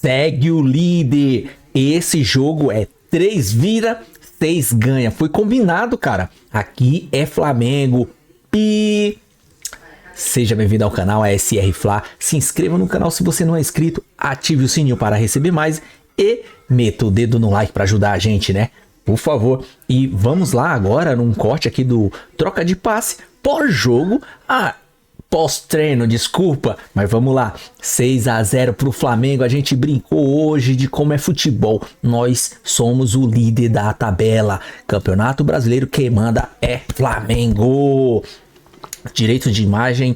segue o líder. Esse jogo é 3 vira, 6 ganha. Foi combinado, cara. Aqui é Flamengo. Seja bem-vindo ao canal SR Fla. Se inscreva no canal se você não é inscrito. Ative o sininho para receber mais. E meta o dedo no like para ajudar a gente, né? Por favor. E vamos lá agora num corte aqui do troca de passe pós-jogo. Pós-treino, desculpa, mas vamos lá, 6-0 pro Flamengo. A gente brincou hoje de como é futebol. Nós somos o líder da tabela. Campeonato Brasileiro, quem manda é Flamengo. Direito de imagem,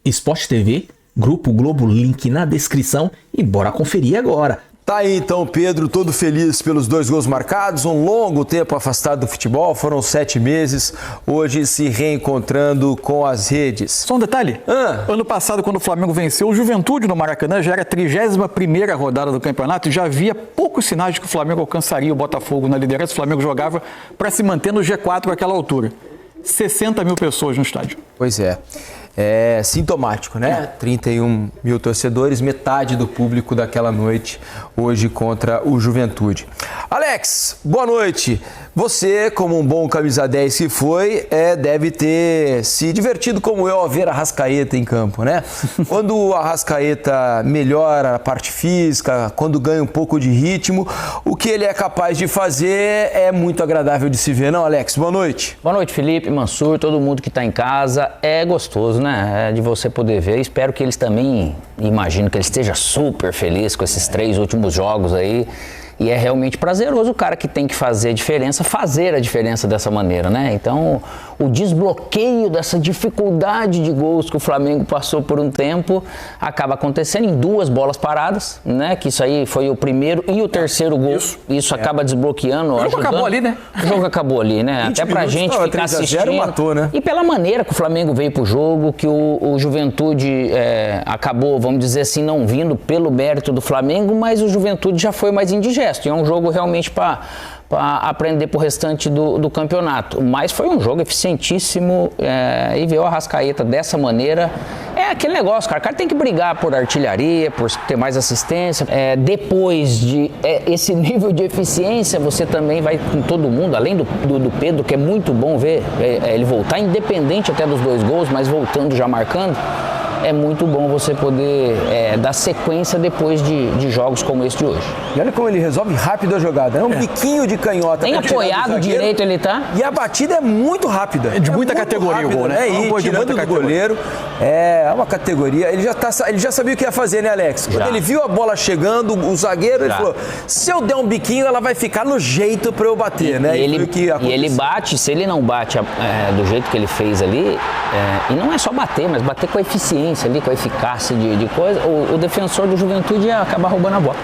Sport TV, Grupo Globo, link na descrição e bora conferir agora. Tá aí então, Pedro, todo feliz pelos 2 gols marcados, um longo tempo afastado do futebol, foram 7 meses, hoje se reencontrando com as redes. Só um detalhe, ano passado quando o Flamengo venceu o Juventude no Maracanã, já era a 31ª rodada do campeonato e já havia poucos sinais de que o Flamengo alcançaria o Botafogo na liderança. O Flamengo jogava para se manter no G4 àquela altura. 60 mil pessoas no estádio. Pois é. É sintomático, né? 31 mil torcedores, metade do público daquela noite, hoje contra o Juventude. Alex, boa noite. Você, como um bom camisa 10 que foi, deve ter se divertido como eu ao ver a Arrascaeta em campo, né? Quando o Arrascaeta melhora a parte física, quando ganha um pouco de ritmo, o que ele é capaz de fazer é muito agradável de se ver, não, Alex? Boa noite. Boa noite, Felipe, Mansur, todo mundo que está em casa. É gostoso, né? É de você poder ver. Espero que eles também, imagino que ele esteja super feliz com esses 3 últimos jogos aí. E é realmente prazeroso o cara que tem que fazer a diferença dessa maneira, né? Então, o desbloqueio dessa dificuldade de gols que o Flamengo passou por um tempo acaba acontecendo em 2 bolas paradas, né? Que isso aí foi o primeiro e o terceiro gol. Isso acaba desbloqueando. O jogo acabou ali, né? O jogo acabou ali, né? Até pra gente ficar assistindo. Matou, né? E pela maneira que o Flamengo veio pro jogo, que o Juventude acabou, vamos dizer assim, não vindo pelo mérito do Flamengo, mas o Juventude já foi mais indigesto. E é um jogo realmente para aprender pro restante do campeonato. Mas foi um jogo eficientíssimo e ver o Arrascaeta dessa maneira. É aquele negócio, cara. O cara tem que brigar por artilharia, por ter mais assistência. Depois de esse nível de eficiência, você também vai com todo mundo, além do Pedro, que é muito bom ver ele voltar, independente até dos 2 gols, mas voltando já marcando. É muito bom você poder dar sequência depois de jogos como esse de hoje. E olha como ele resolve rápido a jogada. É um biquinho de canhota. Nem apoiado direito ele tá. E a batida é muito rápida. É de muita categoria o gol, né? E tirando do goleiro, é uma categoria. Ele já sabia o que ia fazer, né, Alex? Quando ele viu a bola chegando, o zagueiro, ele falou, se eu der um biquinho, ela vai ficar no jeito pra eu bater, né? E ele bate, se ele não bate do jeito que ele fez ali, e não é só bater, mas bater com a eficiência ali, com a eficácia de coisa, o defensor do Juventude ia acabar roubando a bola.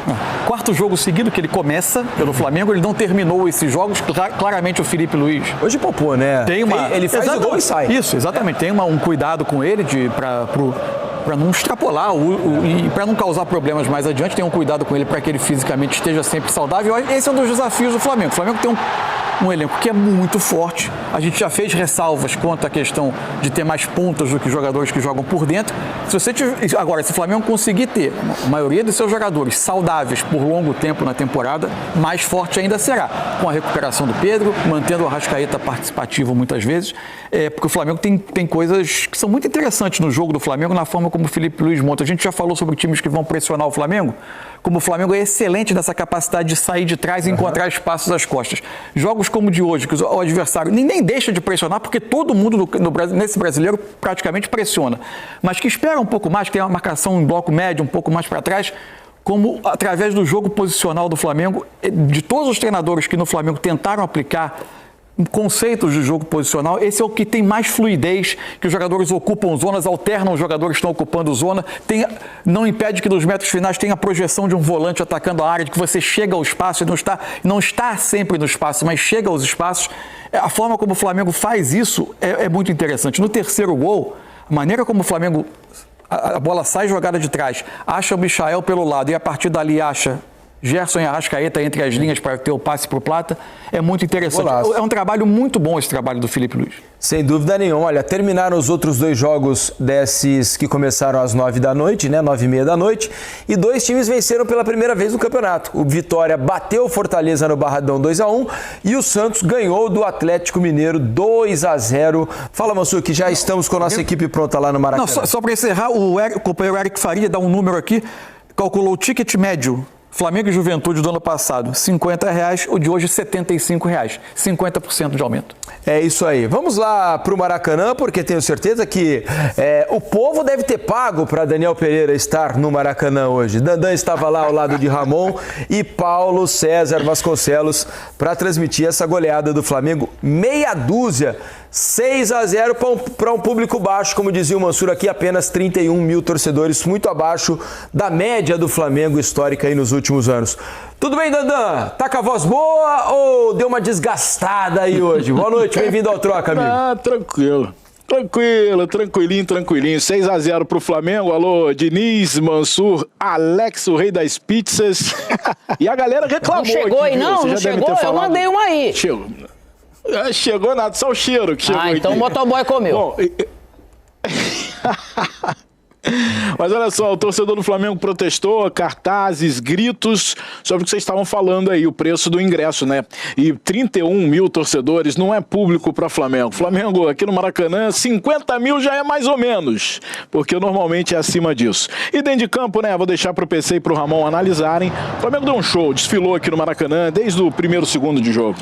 4º jogo seguido que ele começa pelo Flamengo, ele não terminou esses jogos, claramente o Felipe Luiz. Hoje poupou, né? Ele faz o gol e sai. Isso, exatamente. Tem um cuidado com ele para não extrapolar e para não causar problemas mais adiante, tem um cuidado com ele para que ele fisicamente esteja sempre saudável. Esse é um dos desafios do Flamengo. O Flamengo tem um elenco que é muito forte. A gente já fez ressalvas quanto à questão de ter mais pontas do que jogadores que jogam por dentro. Agora, se o Flamengo conseguir ter a maioria dos seus jogadores saudáveis por longo tempo na temporada, mais forte ainda será. Com a recuperação do Pedro, mantendo o Arrascaeta participativo muitas vezes, porque o Flamengo tem coisas que são muito interessantes no jogo do Flamengo, na forma como o Felipe Luiz monta. A gente já falou sobre times que vão pressionar o Flamengo, como o Flamengo é excelente nessa capacidade de sair de trás e encontrar espaços às costas. Jogos como o de hoje, que o adversário nem deixa de pressionar, porque todo mundo nesse brasileiro praticamente pressiona, mas que espera um pouco mais, que tem uma marcação em bloco médio um pouco mais para trás, como através do jogo posicional do Flamengo, de todos os treinadores que no Flamengo tentaram aplicar conceitos de jogo posicional, esse é o que tem mais fluidez, que os jogadores ocupam zonas, alternam os jogadores que estão ocupando zona, não impede que nos metros finais tenha a projeção de um volante atacando a área, de que você chega ao espaço e não está sempre no espaço, mas chega aos espaços. A forma como o Flamengo faz isso é muito interessante. No 3º gol, a maneira como o Flamengo, a bola sai jogada de trás, acha o Michael pelo lado e a partir dali acha Gerson e Arrascaeta entre as linhas para ter o passe para o Plata. É muito interessante. Golaço. É um trabalho muito bom esse trabalho do Felipe Luiz. Sem dúvida nenhuma. Olha, terminaram os outros 2 jogos desses que começaram às 9 da noite, né? 9h30 da noite. E 2 times venceram pela primeira vez no campeonato. O Vitória bateu o Fortaleza no Barradão 2-1 e o Santos ganhou do Atlético Mineiro 2-0. Fala, Mansur, que já estamos com a nossa equipe pronta lá no Maracanã. Não, só para encerrar, o companheiro Eric Faria dá um número aqui, calculou o ticket médio Flamengo e Juventude do ano passado, R$50, o de hoje R$75, 50% de aumento. É isso aí. Vamos lá para o Maracanã, porque tenho certeza que o povo deve ter pago para Daniel Pereira estar no Maracanã hoje. Dandan estava lá ao lado de Ramon e Paulo César Vasconcelos para transmitir essa goleada do Flamengo, meia dúzia, 6-0 para um público baixo, como dizia o Mansur aqui, apenas 31 mil torcedores, muito abaixo da média do Flamengo histórica aí nos últimos anos. Tudo bem, Dandan? Tá com a voz boa ou deu uma desgastada aí hoje? Boa noite, bem-vindo ao Troca, amigo. Ah, tranquilo. Tranquilinho. 6-0 pro Flamengo. Alô, Diniz, Mansur, Alex, o rei das pizzas. E a galera reclamou. Não chegou aqui, aí, viu? não? Você Não já deve chegou? ter Eu falado. mandei uma aí. Chegou nada, só o cheiro que chegou aqui. Então o motoboy comeu. Bom, mas olha só, o torcedor do Flamengo protestou, cartazes, gritos sobre o que vocês estavam falando aí, o preço do ingresso, né? E 31 mil torcedores não é público para Flamengo. Flamengo aqui no Maracanã, 50 mil já é mais ou menos, porque normalmente é acima disso. E dentro de campo, né? Vou deixar pro PC e pro Ramon analisarem. O Flamengo deu um show, desfilou aqui no Maracanã desde o primeiro segundo de jogo.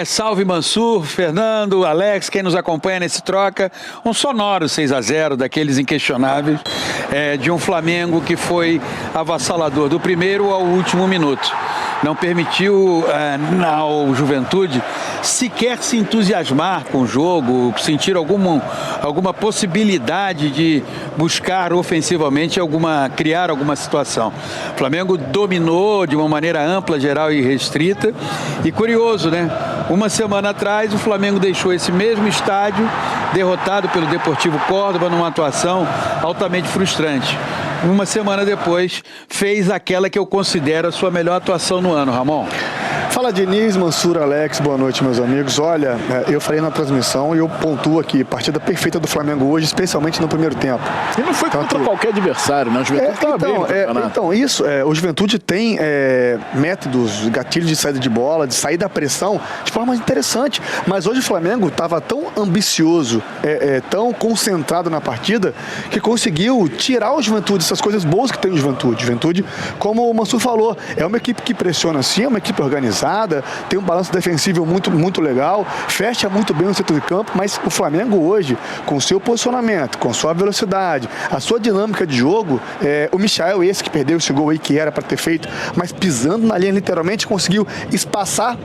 Salve Mansur, Fernando, Alex, quem nos acompanha nesse troca. Um sonoro 6-0 daqueles inquestionáveis. De um Flamengo que foi avassalador do primeiro ao último minuto. Não permitiu ao Juventude sequer se entusiasmar com o jogo, sentir alguma possibilidade de buscar ofensivamente criar alguma situação. O Flamengo dominou de uma maneira ampla, geral e restrita. E curioso, né? Uma semana atrás o Flamengo deixou esse mesmo estádio derrotado pelo Deportivo Córdoba numa atuação altamente frustrante. Uma semana depois, fez aquela que eu considero a sua melhor atuação no ano, Ramon. Fala Diniz, Mansur, Alex, boa noite meus amigos. Olha, eu falei na transmissão e eu pontuo aqui, partida perfeita do Flamengo hoje, especialmente no primeiro tempo. E não foi contra qualquer adversário, né? O Juventude estava bem no campeonato. Então, isso, o Juventude tem métodos, gatilhos de saída de bola, de sair da pressão, de forma interessante. Mas hoje o Flamengo estava tão ambicioso, tão concentrado na partida, que conseguiu tirar o Juventude, essas coisas boas que tem o Juventude. Juventude, como o Mansur falou, é uma equipe que pressiona sim, é uma equipe organizada, tem um balanço defensivo muito legal, fecha muito bem o setor de campo, mas o Flamengo hoje, com o seu posicionamento, com sua velocidade, a sua dinâmica de jogo, o Michael, esse que perdeu esse gol aí que era para ter feito, mas pisando na linha literalmente, conseguiu espaçar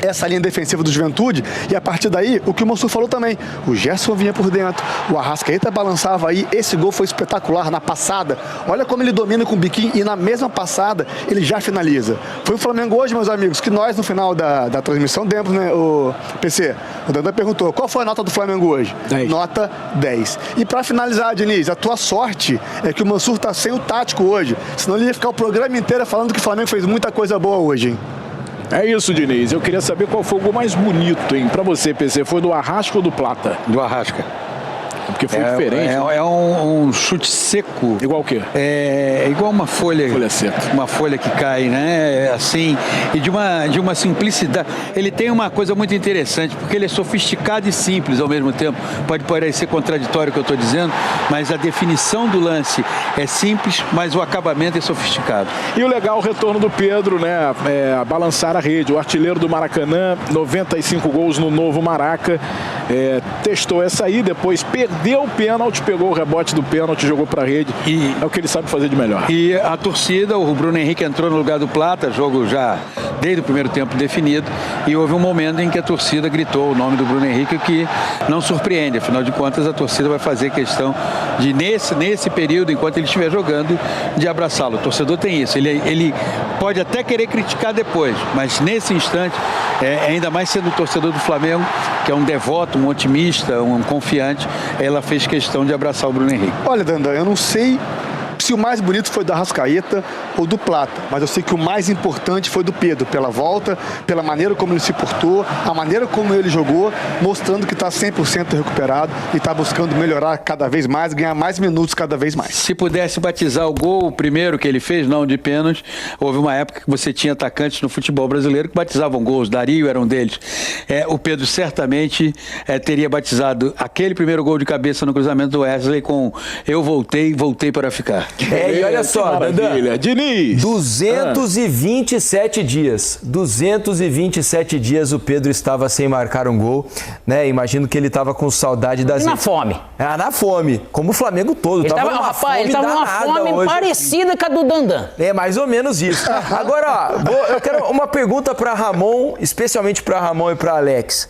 essa linha defensiva do Juventude, e a partir daí, o que o Mansur falou também, o Gerson vinha por dentro, o Arrascaeta balançava aí, esse gol foi espetacular na passada, olha como ele domina com o biquinho e na mesma passada ele já finaliza. Foi o Flamengo hoje, meus amigos, que nós no final da transmissão demos, né, o PC, o Dandan perguntou, qual foi a nota do Flamengo hoje? 10. Nota 10. E pra finalizar, Diniz, a tua sorte é que o Mansur tá sem o tático hoje, senão ele ia ficar o programa inteiro falando que o Flamengo fez muita coisa boa hoje, hein? É isso, Diniz. Eu queria saber qual foi o gol mais bonito, hein? Pra você, PC, foi do Arrasca ou do Plata? Do Arrasca. Porque foi diferente. É um chute seco. Igual o quê? É igual uma folha. Folha seca. Uma folha que cai, né? Assim, e de uma simplicidade. Ele tem uma coisa muito interessante, porque ele é sofisticado e simples ao mesmo tempo. Pode parecer contraditório o que eu estou dizendo, mas a definição do lance é simples, mas o acabamento é sofisticado. E o legal, o retorno do Pedro, né? Balançar a rede. O artilheiro do Maracanã, 95 gols no novo Maraca. Testou essa aí, depois perdeu o pênalti, pegou o rebote do pênalti, jogou pra rede. E é o que ele sabe fazer de melhor. E a torcida, o Bruno Henrique entrou no lugar do Plata, jogo já desde o primeiro tempo definido, e houve um momento em que a torcida gritou o nome do Bruno Henrique, que não surpreende, afinal de contas a torcida vai fazer questão de, nesse período, enquanto ele estiver jogando, de abraçá-lo. O torcedor tem isso, ele pode até querer criticar depois, mas nesse instante, ainda mais sendo o torcedor do Flamengo, que é um devoto, um otimista, um confiante, ela fez questão de abraçar o Bruno Henrique. Olha, Dandan, eu não sei se o mais bonito foi do Arrascaeta ou do Plata, mas eu sei que o mais importante foi do Pedro, pela volta, pela maneira como ele se portou, a maneira como ele jogou, mostrando que está 100% recuperado e está buscando melhorar cada vez mais, ganhar mais minutos cada vez mais. Se pudesse batizar o gol, o primeiro que ele fez, não de pênalti, houve uma época que você tinha atacantes no futebol brasileiro que batizavam gols, Dario era um deles. O Pedro certamente teria batizado aquele primeiro gol de cabeça no cruzamento do Wesley com "eu voltei para ficar". E olha só, Dandan, Diniz. 227 dias. 227 dias o Pedro estava sem marcar um gol, né? Imagino que ele estava com saudade das... E na fome. Na fome, como o Flamengo todo. Ele tava numa fome hoje. parecida com a do Dandan. É mais ou menos isso. Agora, ó, eu quero uma pergunta para Ramon, especialmente para Ramon e para Alex.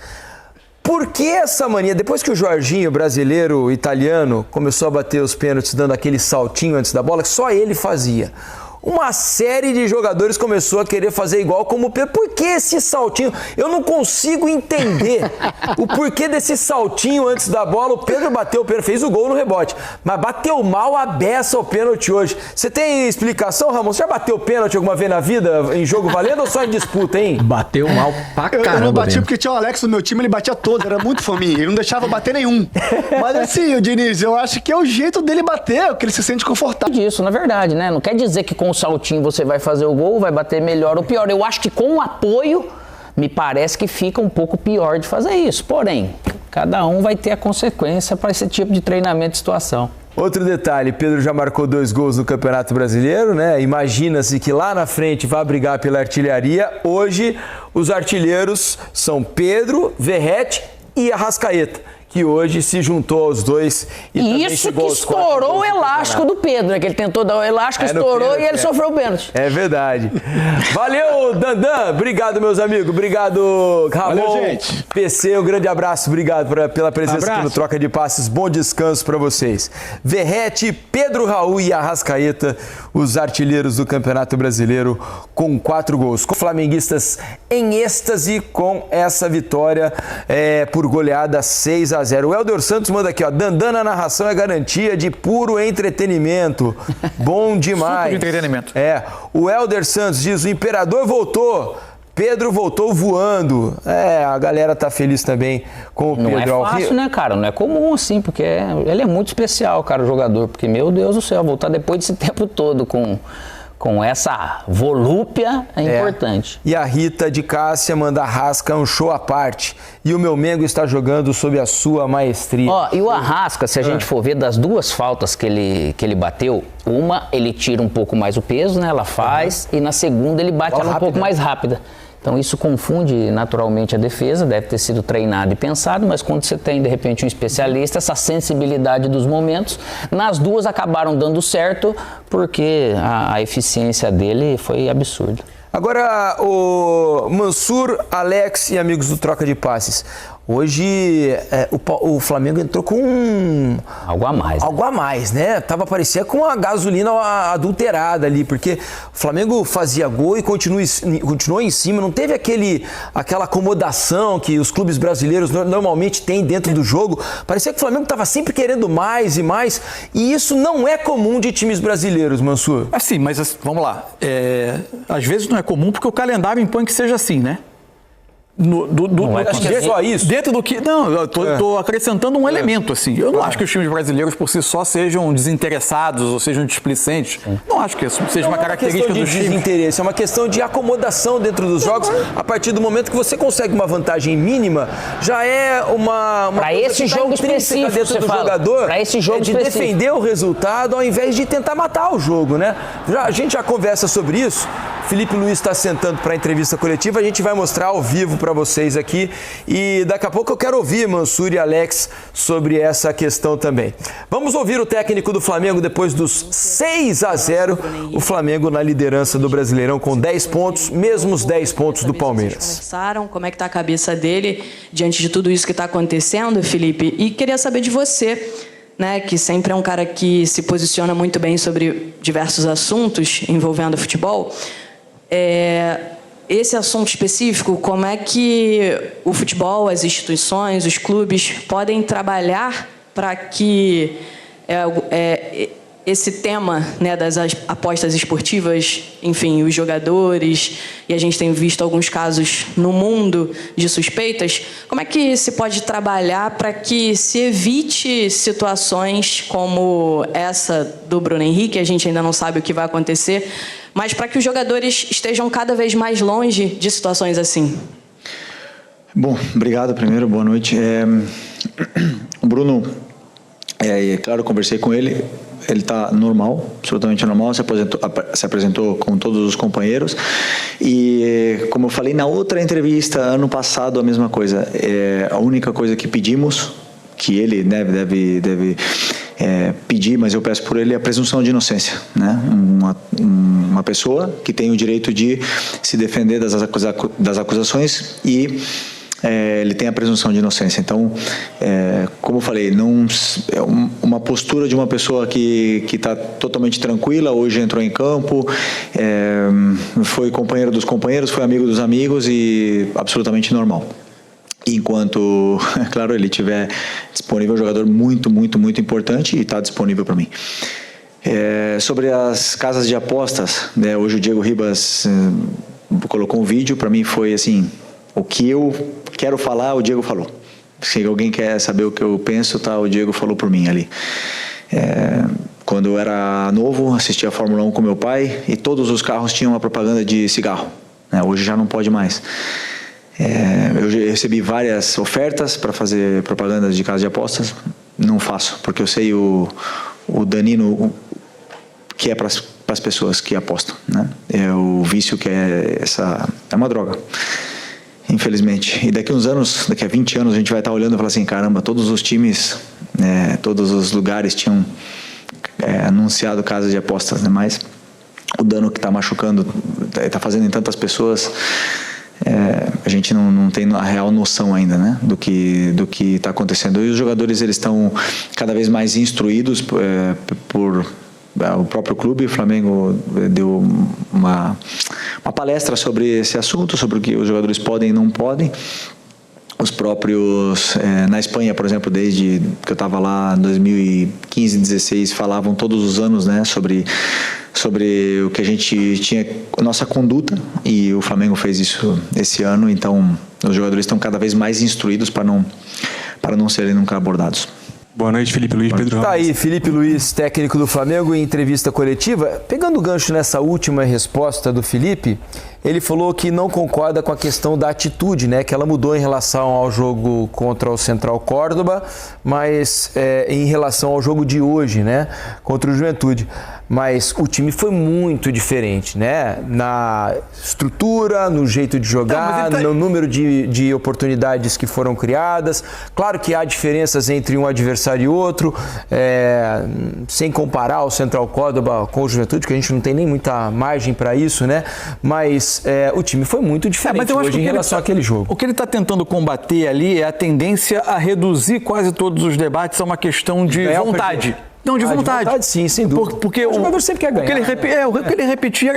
Por que essa mania, depois que o Jorginho, brasileiro, italiano, começou a bater os pênaltis dando aquele saltinho antes da bola, que só ele fazia, uma série de jogadores começou a querer fazer igual como o Pedro? Por que esse saltinho? Eu não consigo entender o porquê desse saltinho antes da bola. O Pedro bateu o pênalti, fez o gol no rebote, mas bateu mal a beça o pênalti hoje. Você tem explicação, Ramon? Você já bateu pênalti alguma vez na vida em jogo valendo ou só em disputa, hein? Bateu mal pra caramba. Eu não bati mesmo. porque tinha o Alex no meu time, ele batia todos, era muito fominha, ele não deixava bater nenhum. Mas assim, o Diniz, eu acho que é o jeito dele bater, que ele se sente confortável. Disso, na verdade, né? Não quer dizer que com o saltinho você vai fazer o gol, vai bater melhor ou pior. Eu acho que com o apoio, me parece que fica um pouco pior de fazer isso. Porém, cada um vai ter a consequência para esse tipo de treinamento de situação. Outro detalhe, Pedro já marcou 2 gols no Campeonato Brasileiro, né? Imagina-se que lá na frente vai brigar pela artilharia. Hoje, os artilheiros são Pedro, Verratti e Arrascaeta, que hoje se juntou aos dois. E isso que estourou o elástico do Pedro, né? Que ele tentou dar o elástico, estourou e ele sofreu o pênalti. É verdade. Valeu, Dandan. Obrigado, meus amigos. Obrigado, Ramon. Valeu, gente. PC, um grande abraço. Obrigado pela presença aqui no Troca de Passes. Bom descanso para vocês. Verratti, Pedro Raul e Arrascaeta, os artilheiros do Campeonato Brasileiro, com 4 gols. Com flamenguistas em êxtase com essa vitória por goleada 6-0. O Helder Santos manda aqui, ó. Dandan na narração é garantia de puro entretenimento. Bom demais. Super entretenimento. O Helder Santos diz: o imperador voltou. Pedro voltou voando. A galera tá feliz também com o Pedro. Não é fácil, né, cara? Não é comum assim, porque ele é muito especial, cara, o jogador. Porque, meu Deus do céu, voltar depois desse tempo todo com essa volúpia é importante. E a Rita de Cássia manda: Arrasca um show à parte. E o meu Mengo está jogando sob a sua maestria. E o Arrasca, se a gente for ver das 2 faltas que ele bateu, uma ele tira um pouco mais o peso, né? Ela faz, e na segunda ele bate ela um pouco mais rápida. Então isso confunde naturalmente a defesa, deve ter sido treinado e pensado, mas quando você tem de repente um especialista, essa sensibilidade dos momentos, nas 2 acabaram dando certo, porque a eficiência dele foi absurda. Agora, o Mansur, Alex e amigos do Troca de Passes. Hoje o Flamengo entrou com algo a mais. Algo a mais, né? Parecia com a gasolina adulterada ali, porque o Flamengo fazia gol e continuou em cima, não teve aquela acomodação que os clubes brasileiros normalmente têm dentro do jogo. Parecia que o Flamengo estava sempre querendo mais e mais, e isso não é comum de times brasileiros, Mansur. Assim, mas vamos lá. Às vezes não é comum porque o calendário impõe que seja assim, né? Acho que é só isso. Dentro do que. Não, eu tô acrescentando um elemento, assim. Eu não acho que os times brasileiros por si só sejam desinteressados ou sejam displicentes. Não acho que isso seja uma característica do time. Desinteresse, é uma questão de acomodação dentro dos jogos. A partir do momento que você consegue uma vantagem mínima, já é uma para esse jogo específico dentro do jogador. Para esse jogo de específico. Defender o resultado ao invés de tentar matar o jogo, né? A gente já conversa sobre isso. Felipe Luiz está sentando para a entrevista coletiva, a gente vai mostrar ao vivo para vocês aqui e daqui a pouco eu quero ouvir Mansur e Alex sobre essa questão também. Vamos ouvir o técnico do Flamengo depois dos 6-0, o Flamengo na liderança do Brasileirão com 10 pontos, mesmos 10 pontos do Palmeiras. Como é que está a cabeça dele diante de tudo isso que está acontecendo, Felipe? E queria saber de você, né, que sempre é um cara que se posiciona muito bem sobre diversos assuntos envolvendo futebol. Esse assunto específico, como é que o futebol, as instituições, os clubes podem trabalhar para que esse tema, né, das apostas esportivas, enfim, os jogadores, e a gente tem visto alguns casos no mundo de suspeitas, como é que se pode trabalhar para que se evite situações como essa do Bruno Henrique? A gente ainda não sabe o que vai acontecer, mas para que os jogadores estejam cada vez mais longe de situações assim. Bom, obrigado primeiro, boa noite. O Bruno, claro, eu conversei com ele, ele está normal, absolutamente normal, se apresentou com todos os companheiros e, como eu falei na outra entrevista, ano passado, a mesma coisa. A única coisa que pedimos, que ele deve pedir, mas eu peço por ele, é a presunção de inocência, né? Uma pessoa que tem o direito de se defender das acusações e ele tem a presunção de inocência. Então, como eu falei, é uma postura de uma pessoa que está totalmente tranquila, hoje entrou em campo, foi companheiro dos companheiros, foi amigo dos amigos e absolutamente normal. Enquanto, claro, ele estiver disponível, um jogador muito, muito, muito importante e está disponível para mim. Sobre as casas de apostas, né, hoje o Diego Ribas colocou um vídeo, para mim foi assim, o que eu quero falar, o Diego falou. Se alguém quer saber o que eu penso, tá, o Diego falou por mim ali. Quando eu era novo, assistia a Fórmula 1 com meu pai e todos os carros tinham uma propaganda de cigarro, né, hoje já não pode mais. Eu recebi várias ofertas para fazer propagandas de casa de apostas, não faço, porque eu sei o danino que é para as pessoas que apostam, né? É o vício que é uma droga, infelizmente. E daqui a 20 anos, a gente vai estar olhando e falar assim, caramba, todos os times, todos os lugares tinham anunciado casas de apostas, né? Mas o dano que está machucando, está fazendo em tantas pessoas, a gente não tem a real noção ainda, né, do que está acontecendo. E os jogadores, eles estão cada vez mais instruídos por o próprio clube. O Flamengo deu uma palestra sobre esse assunto, sobre o que os jogadores podem e não podem. Os próprios, na Espanha, por exemplo, desde que eu estava lá em 2015, 2016, falavam todos os anos, né, sobre o que a gente tinha, a nossa conduta, e o Flamengo fez isso esse ano. Então os jogadores estão cada vez mais instruídos para não serem nunca abordados. Boa noite, Felipe Luiz, Pedro Ramos. Tá aí, Felipe Luiz, técnico do Flamengo, em entrevista coletiva. Pegando o gancho nessa última resposta do Felipe, ele falou que não concorda com a questão da atitude, né, que ela mudou em relação ao jogo contra o Central Córdoba, mas em relação ao jogo de hoje, né, contra o Juventude. Mas o time foi muito diferente, né? Na estrutura, no jeito de jogar, no número de oportunidades que foram criadas. Claro que há diferenças entre um adversário e outro, sem comparar o Central Córdoba com o Juventude, que a gente não tem nem muita margem para isso, né? Mas o time foi muito diferente hoje em relação àquele jogo. O que ele está tentando combater ali é a tendência a reduzir quase todos os debates a uma questão de vontade. Não, de vontade. De vontade, sim, sem dúvida. Porque o jogador sempre quer ganhar. O que ele repetia,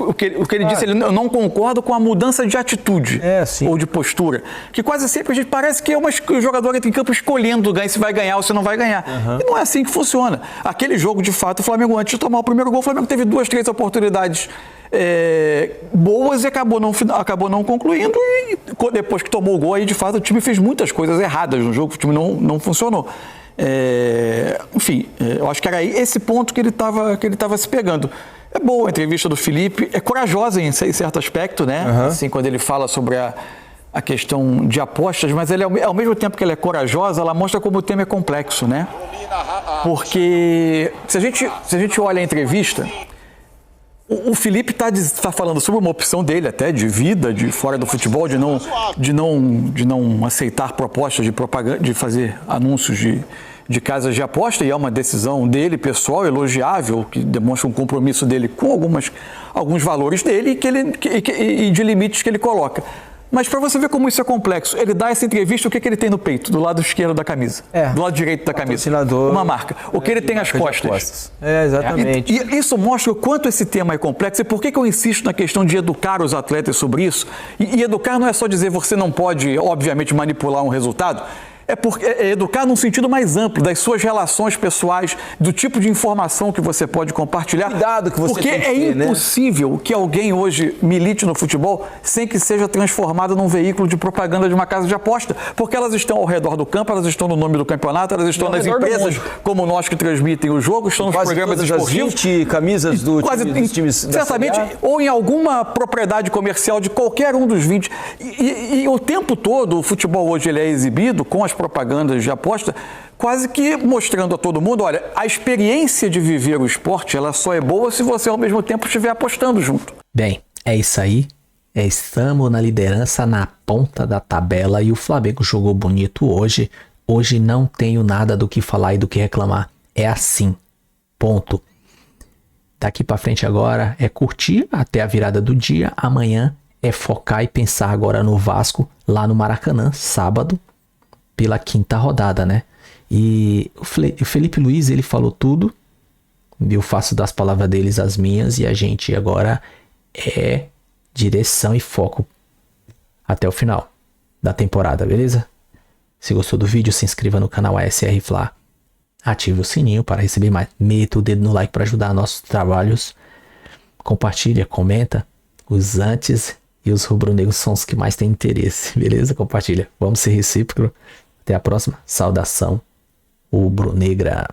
o que ele disse, ele não concorda com a mudança de atitude ou de postura. Que quase sempre a gente parece que o jogador entra em campo escolhendo se vai ganhar ou se não vai ganhar. E não é assim que funciona. Aquele jogo, de fato, o Flamengo, antes de tomar o primeiro gol, o Flamengo teve 2, 3 oportunidades boas e acabou não concluindo. E depois que tomou o gol, aí, de fato, o time fez muitas coisas erradas no jogo, o time não funcionou. Enfim, eu acho que era esse ponto que ele estava se pegando. É boa a entrevista do Felipe, é corajosa em certo aspecto, né? Assim, quando ele fala sobre a questão de apostas, mas ele, ao mesmo tempo que ela é corajosa, ela mostra como o tema é complexo, né? Porque se a gente olha a entrevista, o Felipe está falando sobre uma opção dele até de vida, de fora do futebol, de não aceitar propostas de propaganda, de fazer anúncios de casas de aposta, e é uma decisão dele, pessoal, elogiável, que demonstra um compromisso dele com alguns valores dele e de limites que ele coloca. Mas para você ver como isso é complexo, ele dá essa entrevista, o que ele tem no peito, do lado esquerdo da camisa, do lado direito da camisa, uma marca. O que ele tem nas costas. Exatamente. E isso mostra o quanto esse tema é complexo. E por que eu insisto na questão de educar os atletas sobre isso? E educar não é só dizer você não pode, obviamente, manipular um resultado. É educar num sentido mais amplo, das suas relações pessoais, do tipo de informação que você pode compartilhar. Cuidado que você porque tem que ter, né? impossível que alguém hoje milite no futebol sem que seja transformado num veículo de propaganda de uma casa de aposta, porque elas estão ao redor do campo, elas estão no nome do campeonato, elas estão nas empresas como nós que transmitem o jogo, estão nos programas esportivos. As 20 camisas dos times da certamente, Série A. ou em alguma propriedade comercial de qualquer um dos 20. E o tempo todo o futebol hoje ele é exibido com as propagandas de aposta, quase que mostrando a todo mundo, olha, a experiência de viver o esporte, ela só é boa se você ao mesmo tempo estiver apostando junto. Bem, é isso aí. Estamos na liderança, na ponta da tabela, e o Flamengo jogou bonito hoje. Hoje não tenho nada do que falar e do que reclamar. É assim. Ponto. Daqui pra frente agora é curtir até a virada do dia. Amanhã é focar e pensar agora no Vasco, lá no Maracanã, sábado, pela 5ª rodada, né? E o Felipe Luiz, ele falou tudo. Eu faço das palavras deles as minhas, e a gente agora é direção e foco até o final da temporada, beleza? Se gostou do vídeo, se inscreva no canal ASR Fla. Ative o sininho para receber mais. Meta o dedo no like para ajudar nossos trabalhos. Compartilha, comenta. Os antes e os rubro-negros são os que mais têm interesse. Beleza? Compartilha. Vamos ser recíprocos. Até a próxima. Saudação rubro-negra.